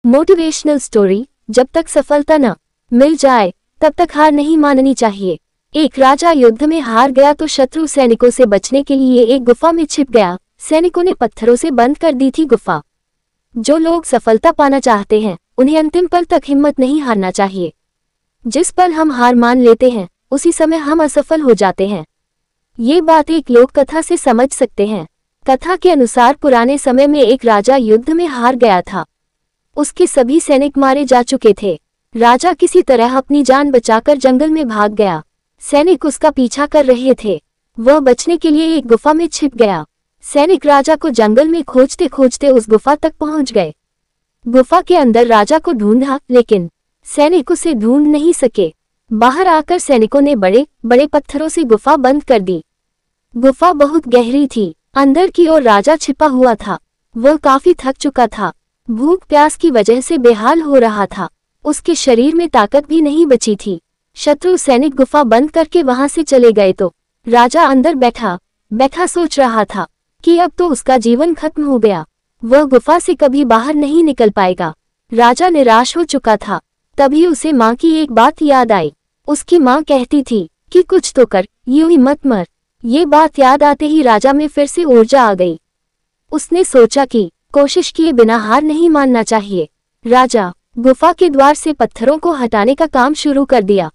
Motivational story. जब तक सफलता न मिल जाए तब तक हार नहीं माननी चाहिए। एक राजा युद्ध में हार गया तो शत्रु सैनिकों से बचने के लिए एक गुफा में छिप गया। सैनिकों ने पत्थरों से बंद कर दी थी गुफा। जो लोग सफलता पाना चाहते हैं उन्हें अंतिम पल तक हिम्मत नहीं हारना चाहिए। जिस पल हम हार मान लेते हैं उसी समय हम असफल हो जाते हैं। ये बात एक लोक कथा से समझ सकते हैं। कथा के अनुसार पुराने समय में एक राजा युद्ध में हार गया था। उसके सभी सैनिक मारे जा चुके थे। राजा किसी तरह अपनी जान बचाकर जंगल में भाग गया। सैनिक उसका पीछा कर रहे थे। वह बचने के लिए एक गुफा में छिप गया। सैनिक राजा को जंगल में खोजते खोजते उस गुफा तक पहुंच गए। गुफा के अंदर राजा को ढूंढा लेकिन सैनिक उसे ढूंढ नहीं सके। बाहर आकर सैनिकों ने बड़े बड़े पत्थरों से गुफा बंद कर दी। गुफा बहुत गहरी थी। अंदर की ओर राजा छिपा हुआ था। वह काफी थक चुका था। भूख प्यास की वजह से बेहाल हो रहा था। उसके शरीर में ताकत भी नहीं बची थी। शत्रु सैनिक गुफा बंद करके वहां से चले गए तो राजा अंदर बैठा सोच रहा था कि अब तो उसका जीवन खत्म हो गया। वह गुफा से कभी बाहर नहीं निकल पाएगा। राजा निराश हो चुका था। तभी उसे माँ की एक बात याद आई। उसकी माँ कहती थी कि कुछ तो कर, यूं ही मत मर। ये बात याद आते ही राजा में फिर से ऊर्जा आ गई। उसने सोचा कि कोशिश किए बिना हार नहीं मानना चाहिए। राजा गुफा के द्वार से पत्थरों को हटाने का काम शुरू कर दिया।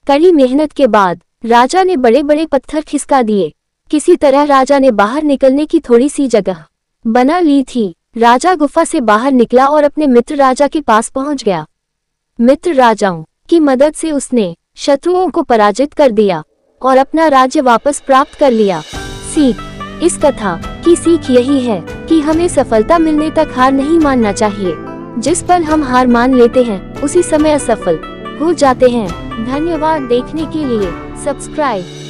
कड़ी मेहनत के बाद राजा ने बड़े बड़े पत्थर खिसका दिए। किसी तरह राजा ने बाहर निकलने की थोड़ी सी जगह बना ली थी। राजा गुफा से बाहर निकला और अपने मित्र राजा के पास पहुंच गया। मित्र राजाओं की मदद से उसने शत्रुओं को पराजित कर दिया और अपना राज्य वापस प्राप्त कर लिया। सीख। इस कथा की सीख यही है कि हमें सफलता मिलने तक हार नहीं मानना चाहिए। जिस पल हम हार मान लेते हैं उसी समय असफल हो जाते हैं। धन्यवाद देखने के लिए। सब्सक्राइब।